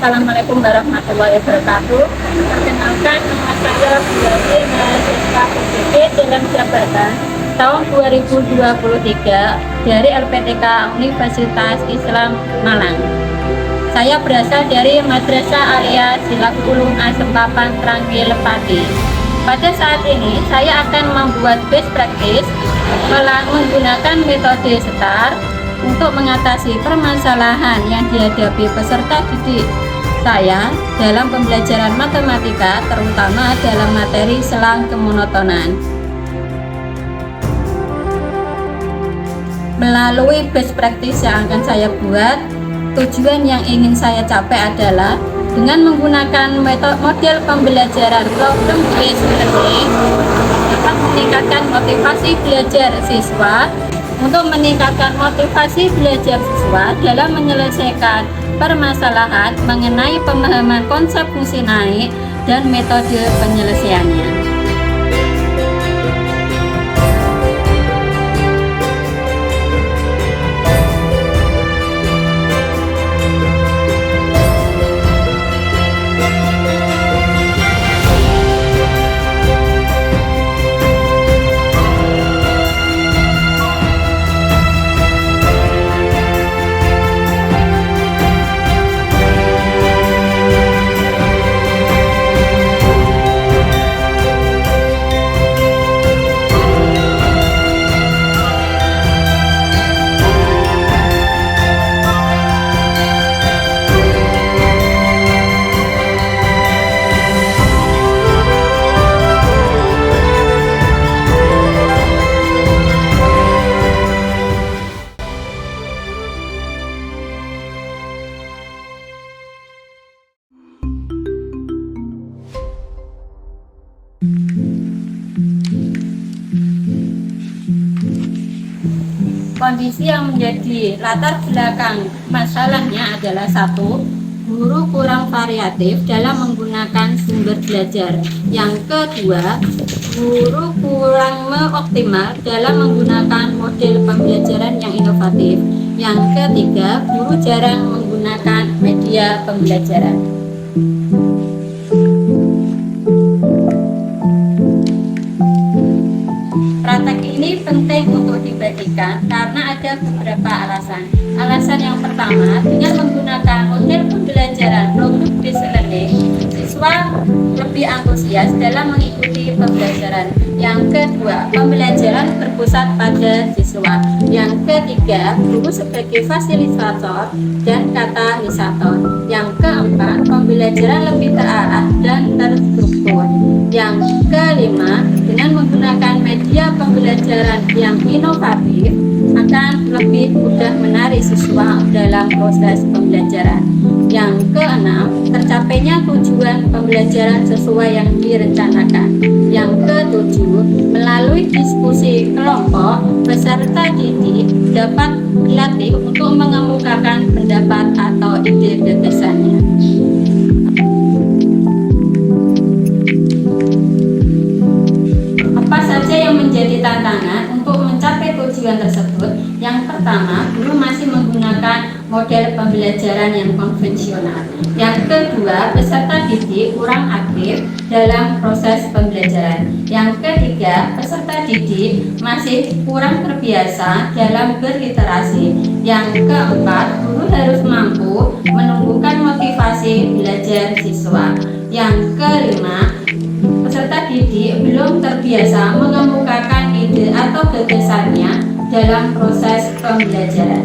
Assalamualaikum warahmatullahi wabarakatuh. Perkenalkan, nama saya Buati, mahasiswa PBB dalam jabatan tahun 2023 dari LPTK Universitas Islam Malang. Saya berasal dari Madrasah Alia Silaf Ulum Asempapan Tranggil Pati. Pada saat ini saya akan membuat best practice menggunakan metode STAR untuk mengatasi permasalahan yang dihadapi peserta didik saya dalam pembelajaran matematika, terutama dalam materi selang kemonotonan. Melalui best practice yang akan saya buat, tujuan yang ingin saya capai adalah dengan menggunakan model pembelajaran problem based learning dapat meningkatkan motivasi belajar siswa. Untuk meningkatkan motivasi belajar siswa dalam menyelesaikan permasalahan mengenai pemahaman konsep fungsi naik dan metode penyelesaiannya. Kondisi yang menjadi latar belakang masalahnya adalah satu, guru kurang variatif dalam menggunakan sumber belajar. Yang kedua, guru kurang optimal dalam menggunakan model pembelajaran yang inovatif. Yang ketiga, guru jarang menggunakan media pembelajaran. Praktek ini penting untuk dibagikan karena ada beberapa alasan. Alasan yang pertama, dengan menggunakan model pembelajaran problem based learning, siswa lebih antusias dalam mengikuti pembelajaran. Yang kedua, pembelajaran berpusat pada siswa. Yang ketiga, guru sebagai fasilitator dan katalisator. Yang keempat, pembelajaran lebih terarah dan terstruktur. Yang kelima, dengan menggunakan media pembelajaran yang inovatif akan lebih mudah menarik siswa dalam proses pembelajaran. Yang keenam, tercapainya tujuan pembelajaran sesuai yang direncanakan. Yang ketujuh, melalui diskusi kelompok, peserta didik dapat dilatih untuk mengemukakan pendapat atau ide gagasannya. Apa saja yang menjadi tantangan untuk mencapai tujuan tersebut? Yang pertama, guru masih menggunakan model pembelajaran yang konvensional. Yang kedua, peserta didik kurang aktif dalam proses pembelajaran. Yang ketiga, peserta didik masih kurang terbiasa dalam berliterasi. Yang keempat, guru harus mampu menumbuhkan motivasi belajar siswa. Yang kelima, peserta didik belum terbiasa mengemukakan ide atau gagasannya dalam proses pembelajaran.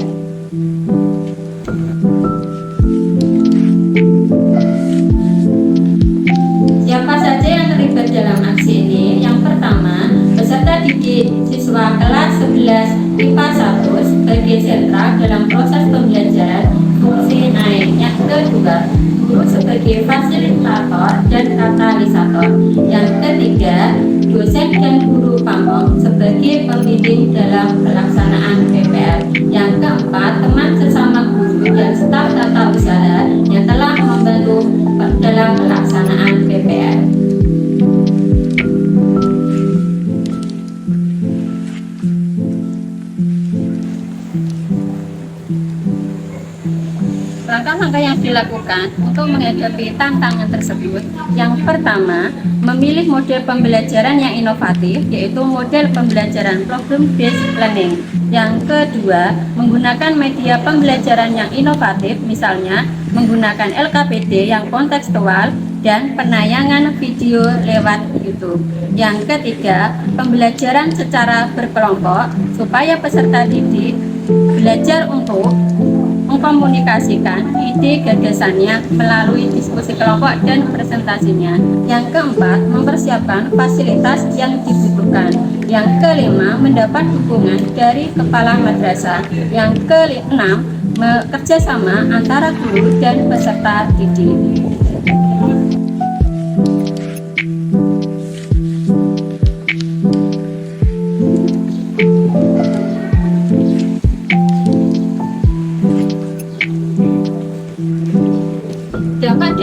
Siapa saja yang terlibat dalam aksi ini? Yang pertama, peserta didik siswa kelas 11 IPA 1 sebagai sentra dalam proses pembelajaran fungsi naik. Yang kedua, guru sebagai fasilitator dan katalisator. Yang ketiga, dosen dan guru pamong sebagai pembimbing dalam pelaksanaan PPL. Yang keempat, teman sesama guru dan staf tata usaha yang telah membantu dalam pelaksanaan PPL. langkah-langkah yang dilakukan untuk menghadapi tantangan tersebut. Yang pertama, memilih model pembelajaran yang inovatif, yaitu model pembelajaran problem based learning. Yang kedua, menggunakan media pembelajaran yang inovatif, misalnya menggunakan LKPD yang kontekstual dan penayangan video lewat YouTube. Yang ketiga, pembelajaran secara berkelompok supaya peserta didik belajar untuk mengkomunikasikan ide gagasannya melalui diskusi kelompok dan presentasinya. Yang keempat, mempersiapkan fasilitas yang dibutuhkan. Yang kelima, mendapat dukungan dari kepala madrasah. Yang keenam, kerjasama antara guru dan peserta didik. Dampak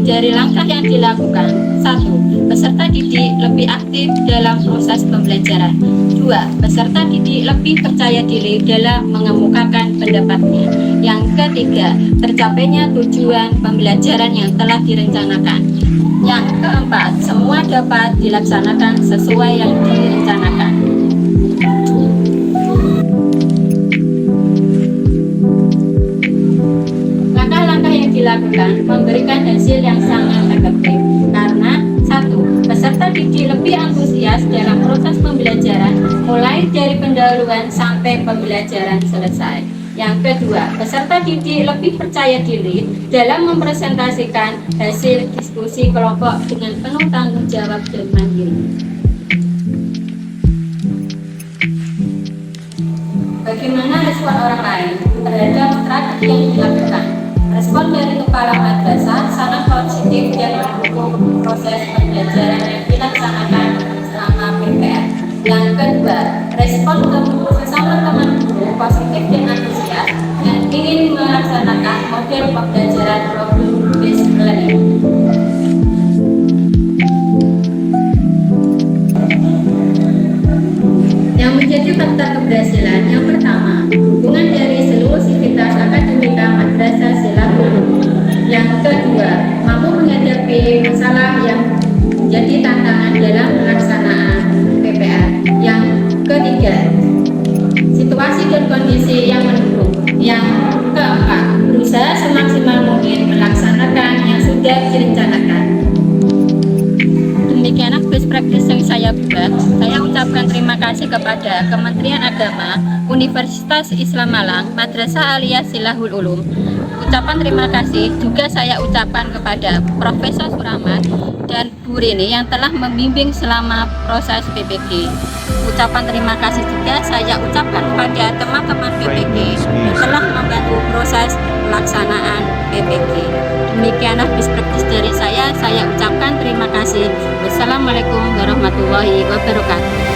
dari langkah yang dilakukan. 1. Peserta didik lebih aktif dalam proses pembelajaran. 2. Peserta didik lebih percaya diri dalam mengemukakan pendapatnya. Yang ketiga, tercapainya tujuan pembelajaran yang telah direncanakan. Yang keempat, semua dapat dilaksanakan sesuai yang direncanakan. Dilakukan memberikan hasil yang sangat efektif karena 1. Peserta didik lebih antusias dalam proses pembelajaran mulai dari pendahuluan sampai pembelajaran selesai. Yang kedua, peserta didik lebih percaya diri dalam mempresentasikan hasil diskusi kelompok dengan penuh tanggung jawab dan mandiri. Bagaimana respon orang lain terhadap strategi yang dilakukan? Respon dari kepala madrasah sangat positif dan mendukung proses pembelajaran yang dilaksanakan selama PPR. Yang kedua, respon sesama teman guru positif dan antusias dan ingin melaksanakan model pembelajaran problem based learning. Yang menjadi faktor keberhasilan, yang pertama, dukungan dari seluruh sivitas akademika madrasah Silahul Ulum. Yang kedua, mampu menghadapi masalah yang menjadi tantangan dalam pelaksanaan PPR. Yang ketiga, situasi dan kondisi yang mendukung. Yang keempat, berusaha semaksimal mungkin melaksanakan yang sudah direncanakan. Demikianlah best practice yang saya buat. Saya ucapkan terima kasih kepada Kementerian Agama, Universitas Islam Malang, Madrasah Aliyah Silahul Ulum. Ucapan terima kasih juga saya ucapkan kepada Profesor Surahmat dan Bu Rini yang telah membimbing selama proses PPG. Ucapan terima kasih juga saya ucapkan kepada teman-teman PPG yang telah membantu proses pelaksanaan PPG. Demikianlah best practice dari saya ucapkan terima kasih. Wassalamualaikum warahmatullahi wabarakatuh.